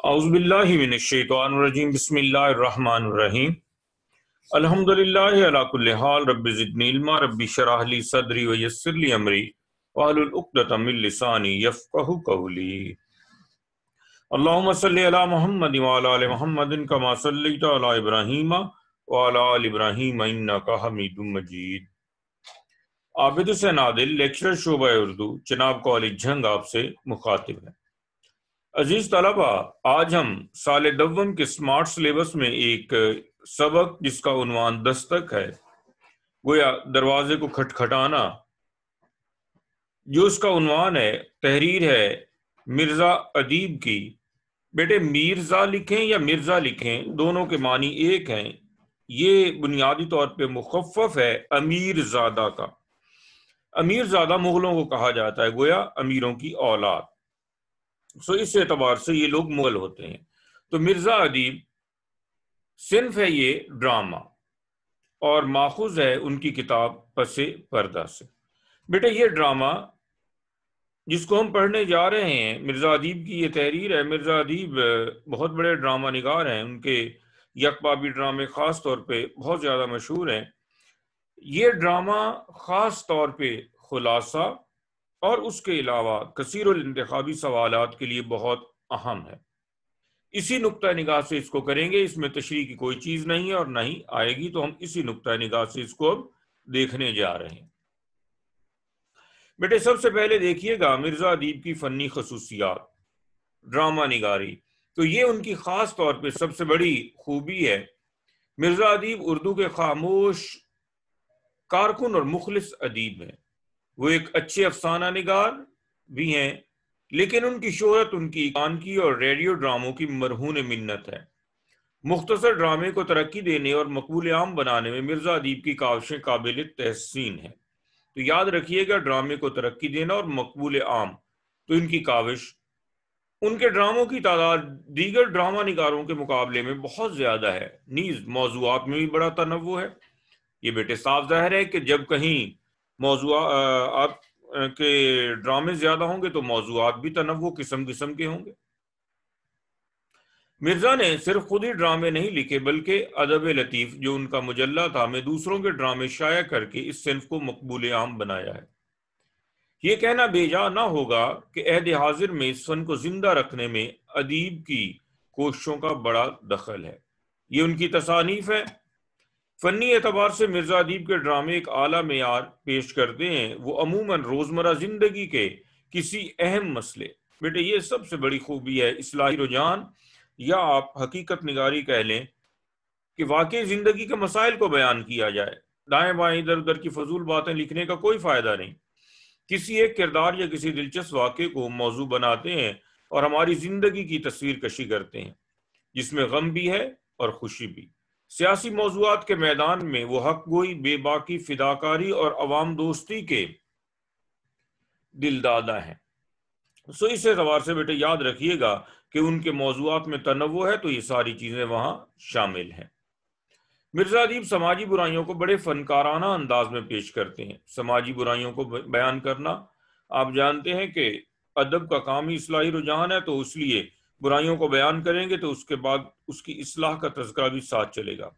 اعوذ باللہ من الشیطان الرجیم بسم اللہ الرحمن الرحیم الحمدللہ علی کل حال رب زدنی علما رب اشرح لی صدری ویسر لی امری واحلل عقدۃ من لسانی یفقہوا قولی اللہم صلی علی محمد وعلی آل محمد کما صلیت علی ابراہیم وعلی آل ابراہیم انک حمید مجید۔ عابد حسین عادل لیکچرر شعبہ اردو چناب کالج جھنگ آپ سے مخاطب ہے۔ عزیز طلبہ، آج ہم سال دوم کے سمارٹ سلیبس میں ایک سبق جس کا عنوان دستک ہے، گویا دروازے کو کھٹکھٹانا، جو اس کا عنوان ہے، تحریر ہے مرزا ادیب کی۔ بیٹے میرزا لکھیں یا مرزا لکھیں، دونوں کے معنی ایک ہیں۔ یہ بنیادی طور پہ مخفف ہے امیر زادہ کا۔ امیر زادہ مغلوں کو کہا جاتا ہے، گویا امیروں کی اولاد، اس اعتبار سے یہ لوگ مغل ہوتے ہیں۔ تو مرزا ادیب صنف ہے یہ ڈرامہ، اور ماخوذ ہے ان کی کتاب پس پردہ سے۔ بیٹے یہ ڈرامہ جس کو ہم پڑھنے جا رہے ہیں، مرزا ادیب کی یہ تحریر ہے۔ مرزا ادیب بہت بڑے ڈرامہ نگار ہیں، ان کے یک بابی ڈرامے خاص طور پہ بہت زیادہ مشہور ہیں۔ یہ ڈرامہ خاص طور پہ خلاصہ اور اس کے علاوہ کثیر الانتخابی سوالات کے لیے بہت اہم ہے۔ اسی نقطہ نگاہ سے اس کو کریں گے، اس میں تشریح کی کوئی چیز نہیں ہے اور نہ ہی آئے گی، تو ہم اسی نقطہ نگاہ سے اس کو اب دیکھنے جا رہے ہیں۔ بیٹے سب سے پہلے دیکھیے گا مرزا ادیب کی فنی خصوصیات، ڈرامہ نگاری، تو یہ ان کی خاص طور پہ سب سے بڑی خوبی ہے۔ مرزا ادیب اردو کے خاموش کارکن اور مخلص ادیب ہیں۔ وہ ایک اچھے افسانہ نگار بھی ہیں، لیکن ان کی شہرت ان کی کانکی اور ریڈیو ڈراموں کی مرہون منت ہے۔ مختصر ڈرامے کو ترقی دینے اور مقبول عام بنانے میں مرزا ادیب کی کاوشیں قابل تحسین ہیں۔ تو یاد رکھیے گا، ڈرامے کو ترقی دینا اور مقبول عام، تو ان کی کاوش، ان کے ڈراموں کی تعداد دیگر ڈرامہ نگاروں کے مقابلے میں بہت زیادہ ہے، نیز موضوعات میں بھی بڑا تنوع ہے۔ یہ بیٹے صاف ظاہر ہے کہ جب کہیں موضوعات کے ڈرامے زیادہ ہوں گے تو موضوعات بھی تنوع قسم قسم کے ہوں گے۔ مرزا نے صرف خود ہی ڈرامے نہیں لکھے، بلکہ ادب لطیف جو ان کا مجلہ تھا میں دوسروں کے ڈرامے شائع کر کے اس صنف کو مقبول عام بنایا ہے۔ یہ کہنا بے جا نہ ہوگا کہ عہد حاضر میں اس فن کو زندہ رکھنے میں ادیب کی کوششوں کا بڑا دخل ہے۔ یہ ان کی تصانیف ہے۔ فنی اعتبار سے مرزا ادیب کے ڈرامے ایک اعلیٰ معیار پیش کرتے ہیں۔ وہ عموماً روزمرہ زندگی کے کسی اہم مسئلے، بیٹے یہ سب سے بڑی خوبی ہے، اصلاحی رجحان یا آپ حقیقت نگاری کہہ لیں کہ واقعی زندگی کے مسائل کو بیان کیا جائے۔ دائیں بائیں ادھر ادھر کی فضول باتیں لکھنے کا کوئی فائدہ نہیں۔ کسی ایک کردار یا کسی دلچسپ واقعے کو موضوع بناتے ہیں اور ہماری زندگی کی تصویر کشی کرتے ہیں، جس میں غم بھی ہے اور خوشی بھی۔ سیاسی موضوعات کے میدان میں وہ حق گوئی، بے باکی، فداکاری اور عوام دوستی کے دلدادہ ہیں۔ اس اعتبار سے بیٹے یاد رکھیے گا کہ ان کے موضوعات میں تنوع ہے، تو یہ ساری چیزیں وہاں شامل ہیں۔ مرزا ادیب سماجی برائیوں کو بڑے فنکارانہ انداز میں پیش کرتے ہیں۔ سماجی برائیوں کو بیان کرنا، آپ جانتے ہیں کہ ادب کا کام ہی اصلاحی رجحان ہے، تو اس لیے برائیوں کو بیان کریں گے تو اس کے بعد اس کی اصلاح کا تذکرہ بھی ساتھ چلے گا۔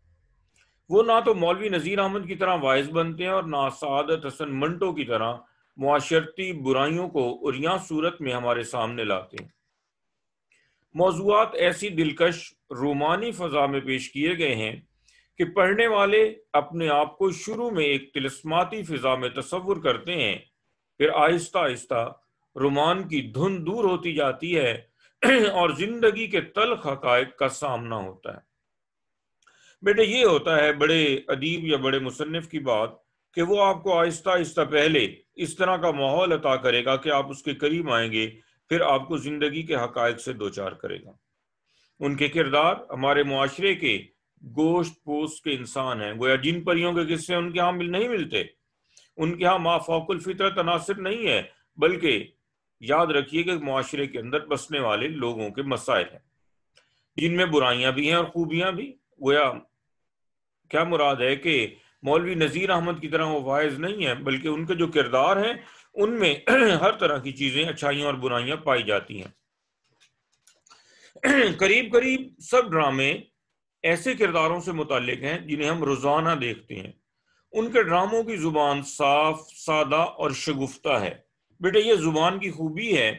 وہ نہ تو مولوی نذیر احمد کی طرح واعظ بنتے ہیں اور نہ سعادت حسن منٹو کی طرح معاشرتی برائیوں کو عریاں صورت میں ہمارے سامنے لاتے ہیں۔ موضوعات ایسی دلکش رومانی فضا میں پیش کیے گئے ہیں کہ پڑھنے والے اپنے آپ کو شروع میں ایک طلسماتی فضا میں تصور کرتے ہیں، پھر آہستہ آہستہ رومان کی دھن دور ہوتی جاتی ہے اور زندگی کے تلخ حقائق کا سامنا ہوتا ہے۔ بیٹے یہ ہوتا ہے بڑے ادیب یا بڑے مصنف کی بات کہ وہ آپ کو آہستہ آہستہ پہلے اس طرح کا ماحول عطا کرے گا کہ آپ اس کے قریب آئیں گے، پھر آپ کو زندگی کے حقائق سے دوچار کرے گا۔ ان کے کردار ہمارے معاشرے کے گوشت پوست کے انسان ہیں، گویا جن پریوں کے قصے ان کے ہاں نہیں ملتے، ان کے ہاں ما فوق الفطرت عناصر نہیں ہے، بلکہ یاد رکھیے کہ معاشرے کے اندر بسنے والے لوگوں کے مسائل ہیں، جن میں برائیاں بھی ہیں اور خوبیاں بھی۔ گویا کیا مراد ہے کہ مولوی نذیر احمد کی طرح وہ واعظ نہیں ہیں، بلکہ ان کے جو کردار ہیں ان میں ہر طرح کی چیزیں، اچھائیاں اور برائیاں پائی جاتی ہیں۔ قریب قریب سب ڈرامے ایسے کرداروں سے متعلق ہیں جنہیں ہم روزانہ دیکھتے ہیں۔ ان کے ڈراموں کی زبان صاف، سادہ اور شگفتہ ہے۔ بیٹے یہ زبان کی خوبی ہے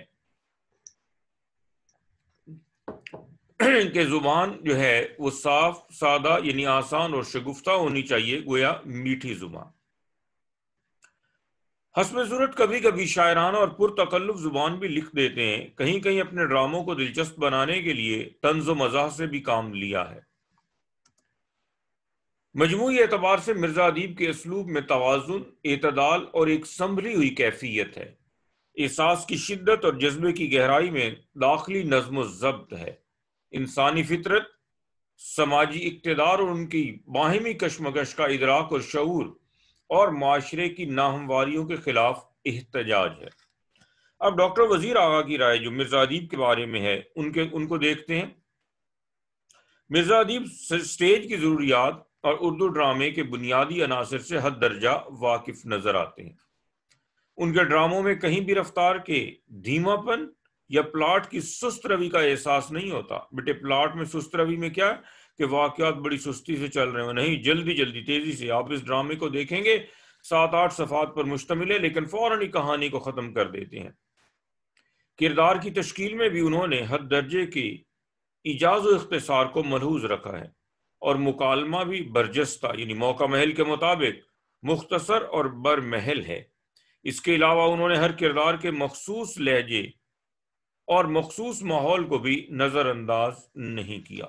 کہ زبان جو ہے وہ صاف، سادہ یعنی آسان اور شگفتہ ہونی چاہیے، گویا میٹھی زبان۔ حسب ضرورت کبھی کبھی شاعرانہ اور پرتکلف زبان بھی لکھ دیتے ہیں۔ کہیں کہیں اپنے ڈراموں کو دلچسپ بنانے کے لیے طنز و مزاح سے بھی کام لیا ہے۔ مجموعی اعتبار سے مرزا ادیب کے اسلوب میں توازن، اعتدال اور ایک سنبھلی ہوئی کیفیت ہے۔ احساس کی شدت اور جذبے کی گہرائی میں داخلی نظم و ضبط ہے۔ انسانی فطرت، سماجی اقتدار اور ان کی باہمی کشمکش کا ادراک اور شعور، اور معاشرے کی ناہمواریوں کے خلاف احتجاج ہے۔ اب ڈاکٹر وزیر آغا کی رائے جو مرزا ادیب کے بارے میں ہے ان کو دیکھتے ہیں۔ مرزا ادیب سٹیج کی ضروریات اور اردو ڈرامے کے بنیادی عناصر سے حد درجہ واقف نظر آتے ہیں۔ ان کے ڈراموں میں کہیں بھی رفتار کے دھیما پن یا پلاٹ کی سست روی کا احساس نہیں ہوتا۔ بیٹے پلاٹ میں سست روی میں کیا ہے کہ واقعات بڑی سستی سے چل رہے ہیں، نہیں، جلدی جلدی تیزی سے آپ اس ڈرامے کو دیکھیں گے 7-8 صفحات پر مشتمل ہے، لیکن فوراً ہی کہانی کو ختم کر دیتے ہیں۔ کردار کی تشکیل میں بھی انہوں نے حد درجے کی ایجاز و اختصار کو ملحوظ رکھا ہے، اور مکالمہ بھی برجستہ یعنی موقع محل کے مطابق مختصر اور برمحل ہے۔ اس کے علاوہ انہوں نے ہر کردار کے مخصوص لہجے اور مخصوص ماحول کو بھی نظر انداز نہیں کیا۔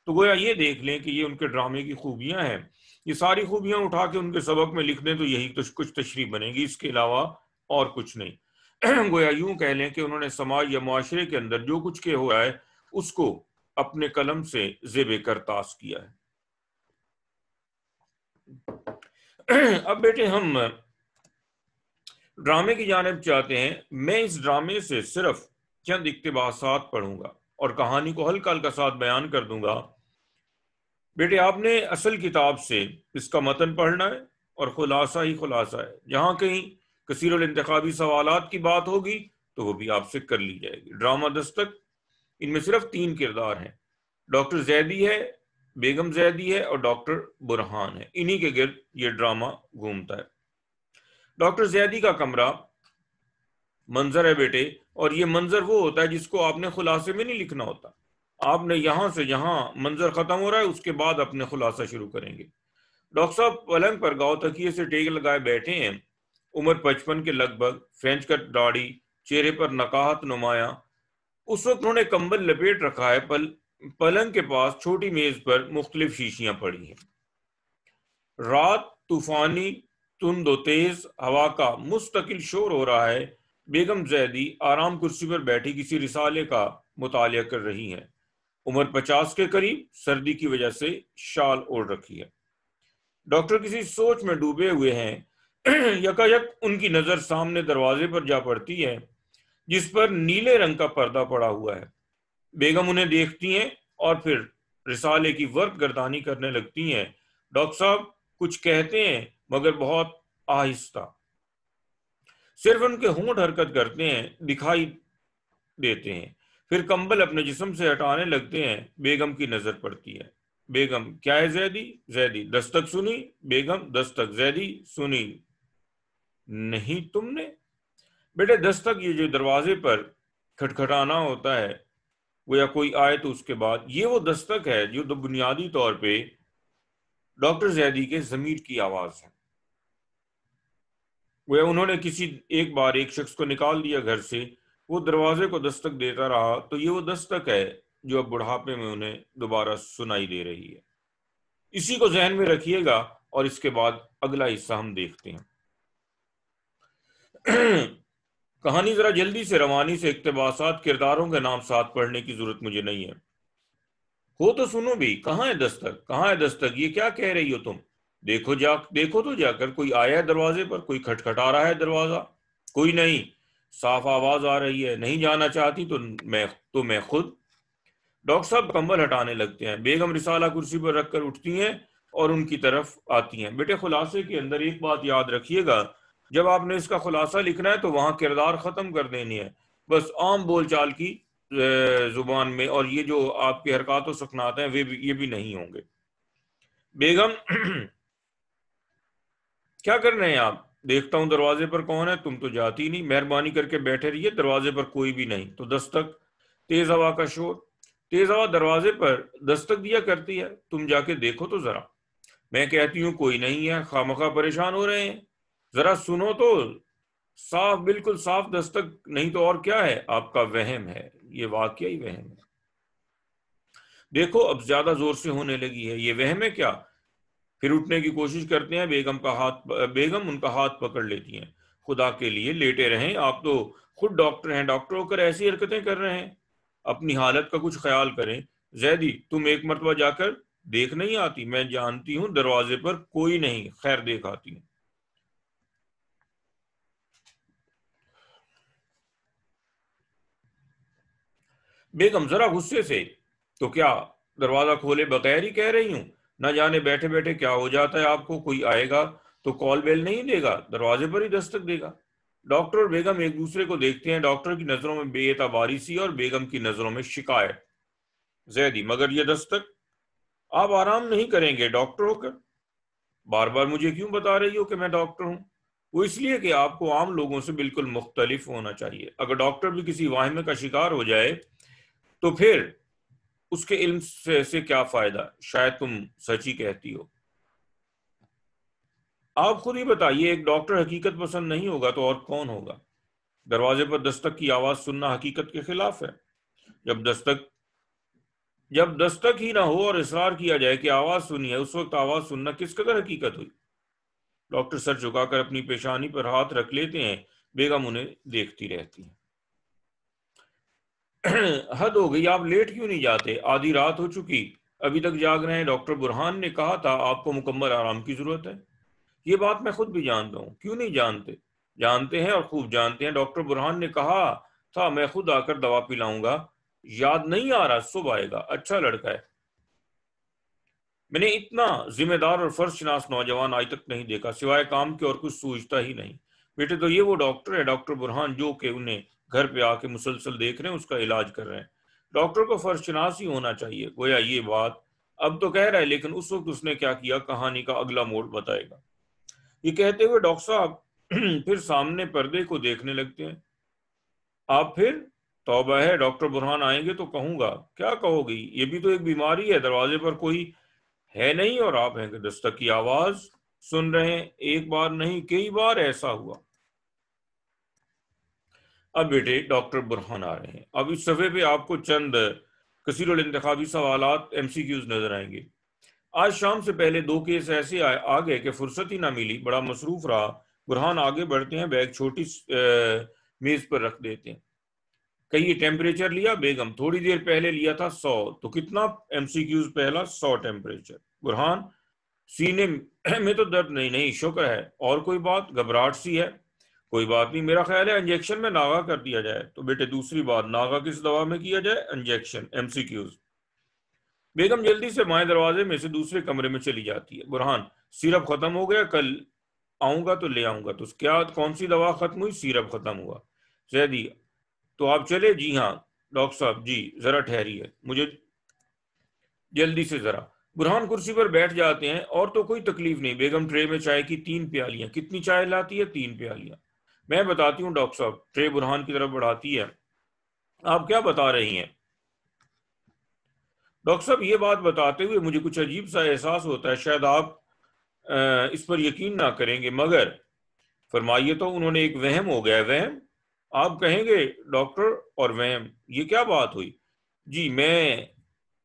تو گویا یہ دیکھ لیں کہ یہ ان کے ڈرامے کی خوبیاں ہیں۔ یہ ساری خوبیاں اٹھا کے ان کے سبق میں لکھ دیں تو یہی کچھ تشریح بنے گی، اس کے علاوہ اور کچھ نہیں۔ گویا یوں کہہ لیں کہ انہوں نے سماج یا معاشرے کے اندر جو کچھ ہو رہا ہے اس کو اپنے قلم سے زیب کرتاس کیا ہے۔ اب بیٹے ہم ڈرامے کی جانب چاہتے ہیں۔ میں اس ڈرامے سے صرف چند اقتباسات پڑھوں گا اور کہانی کو ہلکا ہلکا ساتھ بیان کر دوں گا۔ بیٹے آپ نے اصل کتاب سے اس کا متن پڑھنا ہے اور خلاصہ ہی خلاصہ ہے۔ جہاں کہیں کثیر الانتخابی سوالات کی بات ہوگی تو وہ بھی آپ سے کر لی جائے گی۔ ڈرامہ دستک، ان میں صرف 3 کردار ہیں، ڈاکٹر زیدی ہے، بیگم زیدی ہے اور ڈاکٹر برہان ہے۔ انہی کے گرد یہ ڈرامہ گھومتا ہے۔ ڈاکٹر زیدی کا کمرہ منظر ہے بیٹے، اور یہ منظر وہ ہوتا ہے جس کو آپ نے خلاصے میں نہیں لکھنا ہوتا۔ آپ نے یہاں سے جہاں منظر ختم ہو رہا ہے اس کے بعد اپنے خلاصہ شروع کریں گے۔ ڈاکٹر صاحب پلنگ پر گاؤ تکیے سے ٹیک لگائے بیٹھے ہیں، عمر 55 کے لگ بھگ، فرینچ کٹ داڑھی، چہرے پر نقاہت نمایاں۔ اس وقت انہوں نے کمبل لپیٹ رکھا ہے۔ پلنگ کے پاس چھوٹی میز پر مختلف شیشیاں پڑی ہیں۔ رات طوفانی، تند و تیز ہوا کا مستقل شور ہو رہا ہے۔ بیگم زیدی آرام کرسی پر بیٹھی کسی رسالے کا مطالعہ کر رہی ہیں۔ عمر 50 کے قریب، سردی کی وجہ سے شال اوڑھ رکھی ہے۔ ڈاکٹر کسی سوچ میں ڈوبے ہوئے ہیں۔ یکایک ان کی نظر سامنے دروازے پر جا پڑتی ہے جس پر نیلے رنگ کا پردہ پڑا ہوا ہے۔ بیگم انہیں دیکھتی ہیں اور پھر رسالے کی ورق گردانی کرنے لگتی ہیں۔ ڈاکٹر صاحب کچھ کہتے ہیں مگر بہت آہستہ، صرف ان کے ہونٹ حرکت کرتے ہیں، دکھائی دیتے ہیں۔ پھر کمبل اپنے جسم سے ہٹانے لگتے ہیں۔ بیگم کی نظر پڑتی ہے۔ بیگم: کیا ہے زیدی؟ زیدی: دستک سنی؟ بیگم: دستک۔ زیدی: سنی نہیں تم نے؟ بیٹے دستک یہ جو دروازے پر کھٹکھٹانا ہوتا ہے وہ یا کوئی آئے تو اس کے بعد، یہ وہ دستک ہے جو بنیادی طور پہ ڈاکٹر زیدی کے ضمیر کی آواز ہے۔ وہ انہوں نے کسی ایک بار ایک شخص کو نکال دیا گھر سے، وہ دروازے کو دستک دیتا رہا، تو یہ وہ دستک ہے جو اب بڑھاپے میں انہیں دوبارہ سنائی دے رہی ہے۔ اسی کو ذہن میں رکھیے گا اور اس کے بعد اگلا حصہ ہم دیکھتے ہیں۔ کہانی ذرا جلدی سے، روانی سے، اقتباسات، کرداروں کے نام ساتھ پڑھنے کی ضرورت مجھے نہیں ہے۔ ہو تو سنو بھی، کہاں ہے دستک؟ کہاں ہے دستک؟ یہ کیا کہہ رہی ہو تم؟ دیکھو تو جا کر، کوئی آیا ہے دروازے پر، کوئی کھٹکھٹا رہا ہے دروازہ؟ کوئی نہیں، صاف آواز آ رہی ہے۔ نہیں جانا چاہتی تو میں خود۔ ڈاکٹر صاحب کمبل ہٹانے لگتے ہیں۔ بیگم رسالہ کرسی پر رکھ کر اٹھتی ہیں اور ان کی طرف آتی ہیں۔ بیٹے خلاصے کے اندر ایک بات یاد رکھیے گا، جب آپ نے اس کا خلاصہ لکھنا ہے تو وہاں کردار ختم کر دینی ہے، بس عام بول چال کی زبان میں، اور یہ جو آپ کے حرکات و سکنات ہیں یہ بھی نہیں ہوں گے۔ بیگم کیا کر رہے ہیں آپ؟ دیکھتا ہوں دروازے پر کون ہے، تم تو جاتی نہیں، مہربانی کر کے بیٹھے رہیے، دروازے پر کوئی بھی نہیں۔ تو دستک، تیز ہوا کا شور، تیز ہوا دروازے پر دستک دیا کرتی ہے، تم جا کے دیکھو تو ذرا۔ میں کہتی ہوں کوئی نہیں ہے، خواہ پریشان ہو رہے ہیں، ذرا سنو تو۔ صاف، بالکل صاف دستک نہیں تو اور کیا ہے، آپ کا وہم ہے، یہ واقعی وہم ہے۔ دیکھو اب زیادہ زور سے ہونے لگی ہے، یہ وہم ہے کیا؟ پھر اٹھنے کی کوشش کرتے ہیں، بیگم ان کا ہاتھ پکڑ لیتی ہیں۔ خدا کے لیے لیٹے رہیں، آپ تو خود ڈاکٹر ہیں، ڈاکٹر ہو کر ایسی حرکتیں کر رہے ہیں، اپنی حالت کا کچھ خیال کریں۔ زیدی تم ایک مرتبہ جا کر دیکھ نہیں آتی؟ میں جانتی ہوں دروازے پر کوئی نہیں، خیر دیکھ آتی ہوں۔ بیگم ذرا غصے سے، تو کیا دروازہ کھولے بغیر ہی کہہ رہی ہوں؟ نہ جانے بیٹھے بیٹھے کیا ہو جاتا ہے آپ کو، کوئی آئے گا تو کال بیل نہیں دے گا، دروازے پر ہی دستک دے گا۔ ڈاکٹر اور بیگم ایک دوسرے کو دیکھتے ہیں، ڈاکٹر کی نظروں میں بے اعتباری سی اور بیگم کی نظروں میں شکایت۔ زیدی مگر یہ دستک، آپ آرام نہیں کریں گے ڈاکٹر ہو کر؟ بار بار مجھے کیوں بتا رہی ہو کہ میں ڈاکٹر ہوں؟ وہ اس لیے کہ آپ کو عام لوگوں سے بالکل مختلف ہونا چاہیے۔ اگر ڈاکٹر بھی کسی واہمے کا شکار ہو جائے تو پھر اس کے علم سے کیا فائدہ؟ شاید تم سچ ہی کہتی ہو۔ آپ خود ہی بتائیے، ایک ڈاکٹر حقیقت پسند نہیں ہوگا تو اور کون ہوگا؟ دروازے پر دستک کی آواز سننا حقیقت کے خلاف ہے۔ جب دستک ہی نہ ہو اور اصرار کیا جائے کہ آواز سنی ہے، اس وقت آواز سننا کس قدر حقیقت ہوئی؟ ڈاکٹر سر جھکا کر اپنی پیشانی پر ہاتھ رکھ لیتے ہیں، بیگم انہیں دیکھتی رہتی ہیں۔ حد ہو گئی، آپ لیٹ کیوں نہیں جاتے؟ آدھی رات ہو چکی، ابھی تک جاگ رہے ہیں۔ ڈاکٹر برہان نے کہا تھا آپ کو مکمل آرام کی ضرورت ہے۔ یہ بات میں خود بھی جانتا ہوں، کیوں نہیں جانتے؟ جانتے ہیں اور خوب جانتے ہیں، ڈاکٹر برہان نے کہا تھا میں خود آ کر دوا پلاؤں گا۔ یاد نہیں آ رہا؟ صبح آئے گا، اچھا لڑکا ہے۔ میں نے اتنا ذمہ دار اور فرض شناس نوجوان آج تک نہیں دیکھا، سوائے کام کے اور کچھ سوچتا ہی نہیں۔ بیٹے تو یہ وہ ڈاکٹر ہے ڈاکٹر برہان جو کہ انہیں گھر پہ آ کے مسلسل دیکھ رہے ہیں، اس کا علاج کر رہے ہیں۔ ڈاکٹر کو فرض شناس ہی ہونا چاہیے، گویا یہ بات اب تو کہہ رہا ہے، لیکن اس وقت اس نے کیا کیا، کہانی کا اگلا موڑ بتائے گا۔ یہ کہتے ہوئے ڈاکٹر صاحب پھر سامنے پردے کو دیکھنے لگتے ہیں۔ آپ پھر؟ توبہ ہے، ڈاکٹر برہان آئیں گے تو کہوں گا۔ کیا کہو گی؟ یہ بھی تو ایک بیماری ہے، دروازے پر کوئی ہے نہیں اور آپ ہیں کہ دستک کی آواز سن رہے ہیں۔ ایک بار نہیں کئی بار ایسا ہوا۔ اب بیٹے ڈاکٹر برہان آ رہے ہیں، اب اس صفحے پہ آپ کو چند کثیر الانتخابی سوالات MCQs نظر آئیں گے۔ آج شام سے پہلے 2 کیس ایسے آ گئے کہ فرصت ہی نہ ملی، بڑا مصروف رہا۔ برہان آگے بڑھتے ہیں، بیگ چھوٹی میز پر رکھ دیتے ہیں۔ کہیے ٹیمپریچر لیا؟ بیگم تھوڑی دیر پہلے لیا تھا 100۔ تو کتنا MCQs پہلا؟ 100 ٹیمپریچر۔ برہان سینے میں تو درد نہیں شکر ہے، اور کوئی بات؟ گھبراہٹ سی ہے؟ کوئی بات نہیں، میرا خیال ہے انجیکشن میں ناغا کر دیا جائے۔ تو بیٹے دوسری بات، ناغا کس دوا میں کیا جائے؟ انجیکشن۔ MCQs۔ بیگم جلدی سے بائیں دروازے میں سے دوسرے کمرے میں چلی جاتی ہے۔ برہان سیرپ ختم ہو گیا، کل آؤں گا تو لے آؤں گا۔ تو کیا کون سی دوا ختم ہوئی؟ سیرپ ختم ہوا۔ زیدی تو آپ چلے؟ جی ہاں ڈاکٹر صاحب، جی ذرا ٹھہریے، مجھے جلدی سے ذرا۔ برہان کرسی پر بیٹھ جاتے ہیں، اور تو کوئی تکلیف نہیں۔ بیگم ٹرے میں چائے کی 3 پیالیاں۔ کتنی چائے لاتی ہے؟ 3 پیالیاں۔ میں بتاتی ہوں ڈاکٹر صاحب۔ ٹرے برہان کی طرف بڑھاتی ہے۔ آپ کیا بتا رہی ہیں؟ ڈاکٹر صاحب یہ بات بتاتے ہوئے مجھے کچھ عجیب سا احساس ہوتا ہے، شاید آپ اس پر یقین نہ کریں گے، مگر فرمائیے تو۔ انہوں نے ایک وہم ہو گیا ہے۔ وہم آپ کہیں گے ڈاکٹر؟ اور وہم یہ کیا بات ہوئی؟ جی میں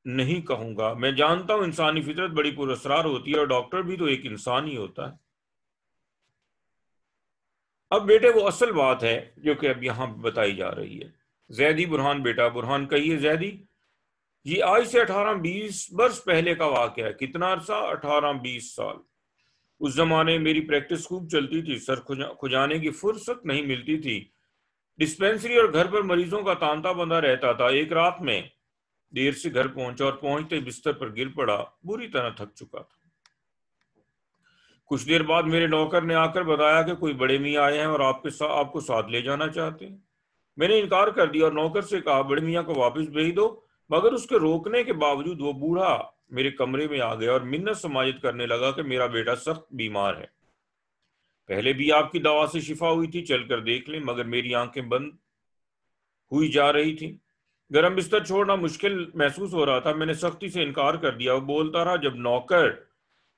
نہیں کہوں گا، میں جانتا ہوں انسانی فطرت بڑی پراسرار ہوتی ہے، اور ڈاکٹر بھی تو ایک انسان ہی ہوتا ہے۔ اب بیٹے وہ اصل بات ہے جو کہ اب یہاں بتائی جا رہی ہے۔ زیدی برہان بیٹا۔ برہان کہیے زیدی۔ یہ آج سے 18-20 برس پہلے کا واقعہ ہے۔ کتنا عرصہ؟ 18-20 سال۔ اس زمانے میں میری پریکٹس خوب چلتی تھی، سر کھجانے کی فرصت نہیں ملتی تھی، ڈسپینسری اور گھر پر مریضوں کا تانتا بندہ رہتا تھا۔ ایک رات میں دیر سے گھر پہنچا اور پہنچتے بستر پر گر پڑا، بری طرح تھک چکا تھا۔ کچھ دیر بعد میرے نوکر نے آ کر بتایا کہ کوئی بڑے میاں آئے ہیں اور آپ کو ساتھ لے جانا چاہتے ہیں۔ میں نے انکار کر دیا اور نوکر سے کہا بڑے میاں کو واپس بھیج دو، مگر اس کے روکنے کے باوجود وہ بوڑھا میرے کمرے میں آ گیا اور منت سماجت کرنے لگا کہ میرا بیٹا سخت بیمار ہے، پہلے بھی آپ کی دوا سے شفا ہوئی تھی، چل کر دیکھ لیں، مگر میری آنکھیں بند ہوئی جا رہی تھی، گرم بستر چھوڑنا مشکل محسوس ہو رہا تھا۔ میں نے سختی سے انکار کر دیا، وہ بولتا رہا۔ جب نوکر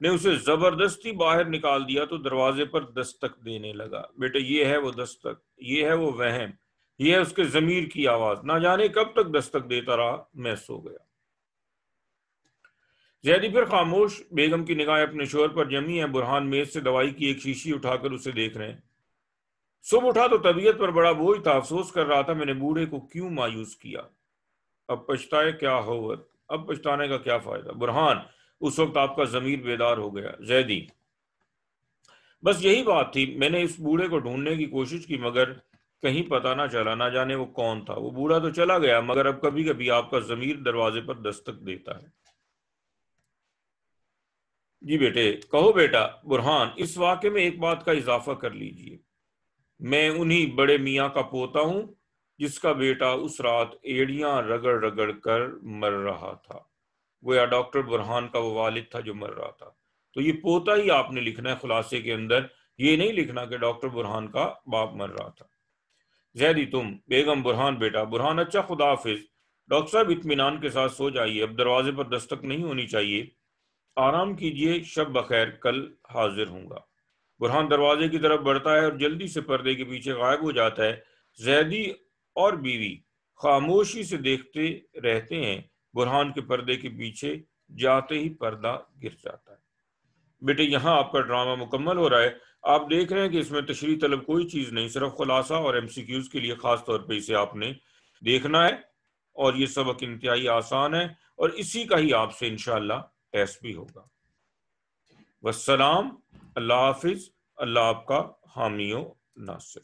نے اسے زبردستی باہر نکال دیا تو دروازے پر دستک دینے لگا۔ بیٹے یہ ہے وہ دستک، یہ ہے وہ وہم، یہ ہے اس کے ضمیر کی آواز، نہ جانے کب تک دستک دیتا رہا، میں سو گیا۔ زیدی پھر خاموش، بیگم کی نگاہیں اپنے شوہر پر جمی ہیں۔ برہان میز سے دوائی کی ایک شیشی اٹھا کر اسے دیکھ رہے ہیں۔ صبح اٹھا تو طبیعت پر بڑا بوجھ تھا، افسوس کر رہا تھا میں نے بوڑھے کو کیوں مایوس کیا، اب پچھتائے کیا ہوت، اب پچھتانے کا کیا فائدہ۔ برہان اس وقت آپ کا ضمیر بیدار ہو گیا۔ زیدی بس یہی بات تھی، میں نے اس بوڑھے کو ڈھونڈنے کی کوشش کی مگر کہیں پتہ نہ چلا، نہ جانے وہ کون تھا۔ وہ بوڑھا تو چلا گیا مگر اب کبھی کبھی آپ کا ضمیر دروازے پر دستک دیتا ہے۔ جی بیٹے کہو بیٹا۔ برہان اس واقعے میں ایک بات کا اضافہ کر لیجئے، میں انہی بڑے میاں کا پوتا ہوں جس کا بیٹا اس رات ایڑیاں رگڑ رگڑ کر مر رہا تھا۔ گویا ڈاکٹر برہان کا وہ والد تھا جو مر رہا تھا، تو یہ پوتا ہی آپ نے لکھنا ہے خلاصے کے اندر، یہ نہیں لکھنا کہ ڈاکٹر برہان کا باپ مر رہا تھا۔ زیدی تم، بیگم برہان بیٹا۔ برہان اچھا خدا حافظ۔ ڈاکٹر صاحب اطمینان کے ساتھ سو جائیے، اب دروازے پر دستک نہیں ہونی چاہیے، آرام کیجئے، شب بخیر، کل حاضر ہوں گا۔ برہان دروازے کی طرف بڑھتا ہے اور جلدی سے پردے کے پیچھے غائب ہو جاتا ہے۔ زیدی اور بیوی خاموشی سے دیکھتے رہتے ہیں، برہان کے پردے کے پیچھے جاتے ہی پردہ گر جاتا ہے۔ بیٹے یہاں آپ کا ڈرامہ مکمل ہو رہا ہے، آپ دیکھ رہے ہیں کہ اس میں تشریح طلب کوئی چیز نہیں، صرف خلاصہ اور ایم سی کیوز کے لیے خاص طور پہ اسے آپ نے دیکھنا ہے، اور یہ سبق انتہائی آسان ہے اور اسی کا ہی آپ سے انشاءاللہ ٹیسٹ بھی ہوگا۔ والسلام، اللہ حافظ، اللہ آپ کا حامی و ناصر۔